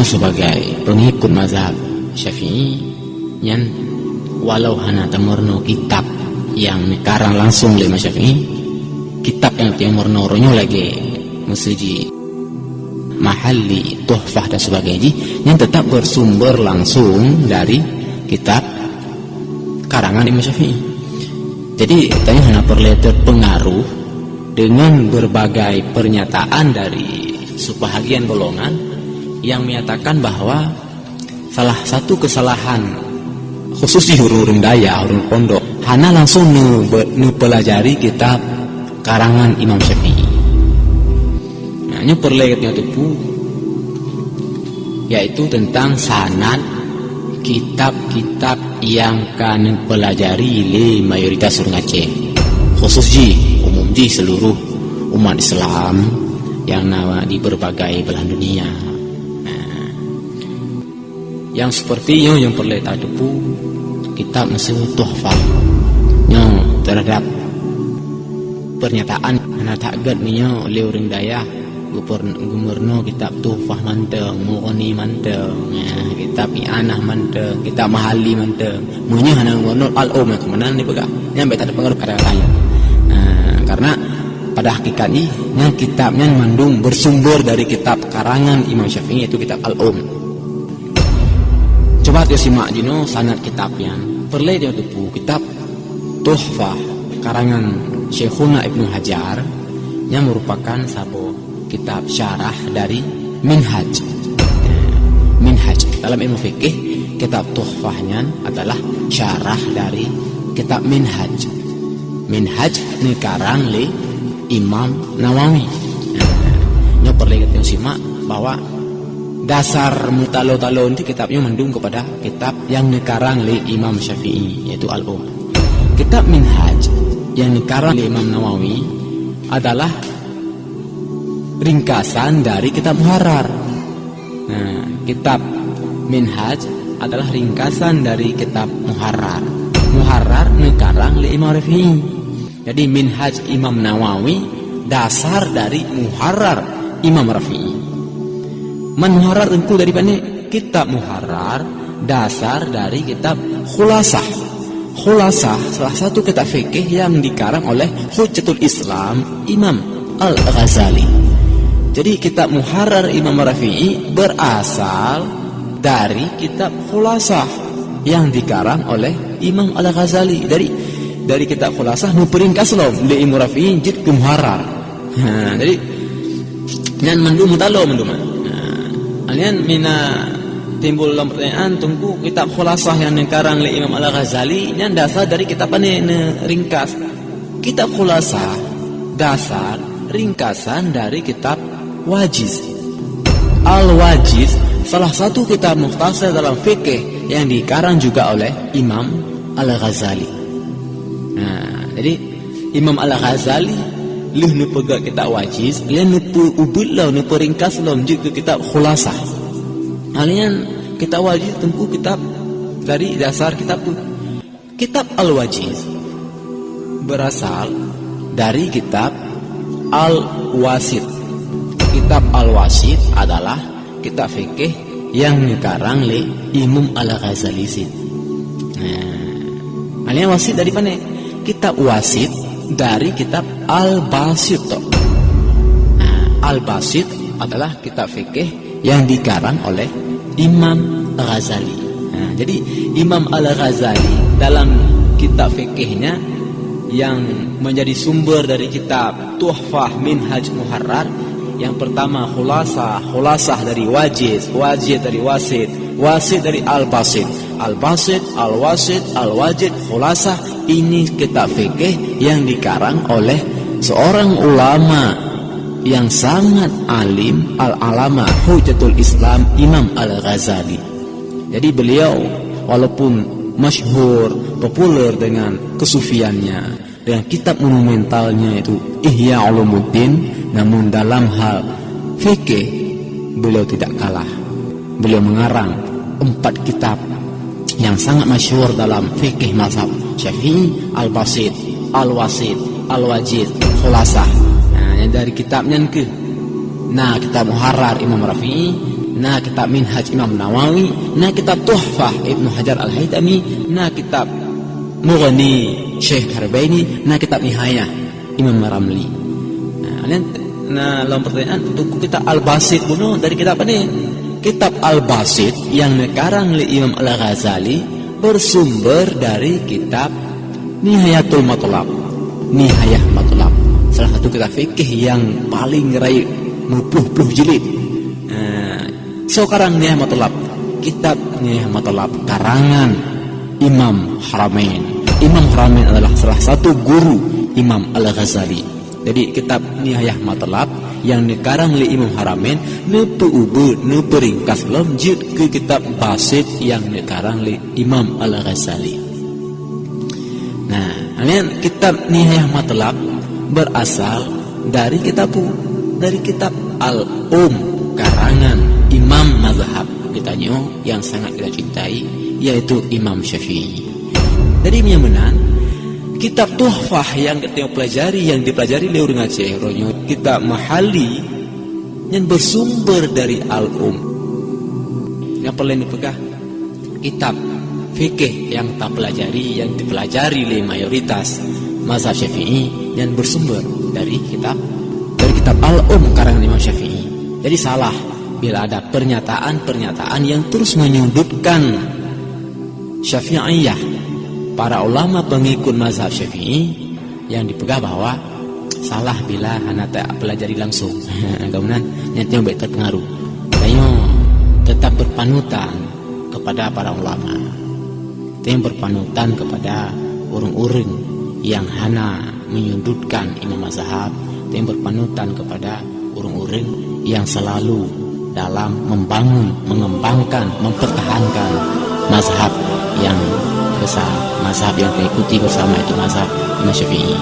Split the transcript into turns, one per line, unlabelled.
kamu sebagai pengikut mazhab Syafi'i yang walau hana tamurno kitab yang karang langsung oleh Imam Syafi'i, kitab yang timurno ronyo lagi musiji mahalli tuhfah dan sebagainya yang tetap bersumber langsung dari kitab karangan Imam Syafi'i. Jadi tanya hanya perlu terpengaruh dengan berbagai pernyataan dari sebahagian golongan yang menyatakan bahwa salah satu kesalahan khusus di huruf daya, huruf pondok, hana langsung pelajari kitab karangan Imam Syafi'i. Nah, ini perlegatnya itu yaitu tentang sanad kitab-kitab yang kan pelajari oleh mayoritas orang Aceh, khusus umum seluruh umat Islam yang di berbagai belahan dunia. Nah, yang seperti yang perlegat itu kitab Mesir Tuhfah yang terhadap pernyataan anak takgat minyo oleh orang Dayak gubernur kitab Tuhfah manteng, Mughni manteng, kitab I'anah manteng, kitab Mahali manteng, munyo hana gubernur al-um kemana ni pegak yang beta ada pengaruh kata-katanya. Karena pada hakikatnya kitabnya mandung bersumber dari kitab karangan Imam Syafi'i, yaitu kitab al-um. Coba dia simak dino sanad kitabnya. Perle dia tu kitab Tuhfah karangan Syekhuna Ibnu Hajar yang merupakan sabo kitab syarah dari Minhaj. Minhaj dalam ilmu fikih, kitab Tuhfahnya adalah syarah dari kitab Minhaj. Minhaj ni karang li Imam Nawawi. Nyo perlu kita simak bahwa dasar mutalo-talo ini kitabnya mendung kepada kitab yang dikarang oleh Imam Syafi'i, yaitu Al-Um. Kitab Minhaj yang dikarang oleh Imam Nawawi adalah ringkasan dari kitab Muharrar. Nah, kitab Minhaj adalah ringkasan dari kitab Muharrar. Muharrar dikarang oleh Imam Rafi'i. Jadi Minhaj Imam Nawawi dasar dari Muharrar Imam Rafi'i. Muharrar tentu dari mana? Kitab Muharrar dasar dari kitab Khulasah. Khulasah salah satu kitab fikih yang dikarang oleh Hujjatul Islam Imam Al-Ghazali. Jadi kitab Muharrar Imam Rafi'i berasal dari kitab Khulasah yang dikarang oleh Imam Al-Ghazali. Dari kitab Khulasah memperingkas loh oleh Imam Rafi'i jid ke Muharrar. Jadi nyan mandu mutalo mandu. Kalian mina timbul dalam pertanyaan tunggu kitab Khulasah yang dikarang oleh Imam Al-Ghazali yang dasar dari kitab apa ringkas. Kitab Khulasah dasar ringkasan dari kitab Wajiz. Al-Wajiz salah satu kitab mukhtasar dalam fikih yang dikarang juga oleh Imam Al-Ghazali. Nah, jadi Imam Al-Ghazali lih nepegak kitab Wajiz, lih nepu ubudlah nepu ringkas dalam juga kitab Khulasah. Kalian kitab Wajiz tempuh kitab dari dasar kitab itu. Kitab Al-Wajiz berasal dari kitab Al-Wasit. Kitab Al-Wasit adalah kitab fikih yang dikarang oleh Imam Al-Ghazali. Nah, kalian wasit dari mana? Kitab Wasit dari kitab Al-Basit. Nah, Al-Basit adalah kitab fikih yang dikarang oleh Imam Al-Ghazali. Nah, jadi Imam Al-Ghazali dalam kitab fikihnya yang menjadi sumber dari kitab Tuhfah Minhaj Muharrar, yang pertama Khulasah dari Wajiz, Wajiz dari Wasit, Wasit dari Al-Basit, Al-Basit, Al-Wasit, Al-Wajid, Khulasah. Ini kitab fikih yang dikarang oleh seorang ulama yang sangat alim, Al-Alama Hujjatul Islam Imam Al-Ghazali. Jadi beliau walaupun masyhur, populer dengan kesufiannya, dengan kitab monumentalnya itu Ihya Ulumuddin, namun dalam hal fikih beliau tidak kalah. Beliau mengarang 4 kitab yang sangat masyhur dalam fikih mazhab Syafi'i: Al-Basit, Al-Wasit, Al-Wajid, Khulasah. Nah, yang dari kitabnya ke. Nah, kitab Muharrar Imam Rafi'i na kitab Minhaj Imam Nawawi, na kitab Tuhfah Ibnu Hajar Al-Haytami, na kitab Mughni Syekh Harbaini, na kitab Nihayah Imam Ramli. Nah, dalam pertanyaan untuk kitab Al-Basit bunuh dari kitab apa ni? Kitab Al-Basit yang dikarang oleh Imam Al-Ghazali bersumber dari kitab Nihayatul Matlab. Nihayah Matlab, salah satu kitab fikih yang paling raih puluh jilid. Sekarang Nihayah Matlab, kitab Nihayah Matlab karangan Imam Haramain. Imam Haramain adalah salah satu guru Imam Al-Ghazali. Jadi kitab Nihayah Matlab yang dikarang oleh Imam Haramain neperingkas lanjut ke kitab Basit yang dikarang oleh Imam Al-Ghazali. Nah, kitab Nihayah Matlab berasal dari kitab Al-Um karangan Imam Mazhab kita yang sangat kita cintai, yaitu Imam Syafi'i. Jadi menyamanan kitab Tuhfah yang kita pelajari, yang dipelajari oleh orang Aceh, kitab Mahali yang bersumber dari Al-Um. Yang paling dipegang kitab fikih yang kita pelajari, yang dipelajari oleh mayoritas mazhab Syafi'i, yang bersumber dari kitab Al-Um karangan Imam Syafi'i. Jadi salah bila ada pernyataan-pernyataan yang terus menyudutkan Syafi'iyah, para ulama pengikut mazhab Syafi'i, yang dipegang bahwa salah bila hanya tak pelajari langsung. Kemudian nanti yang baik terpengaruh. Ayo tetap berpanutan kepada para ulama, yang berpanutan kepada orang-orang yang hanya menyudutkan imam mazhab, yang berpanutan kepada orang-orang yang selalu dalam membangun, mengembangkan, mempertahankan mazhab yang besar, mazhab yang diikuti bersama, itu mazhab Imam Syafi'i.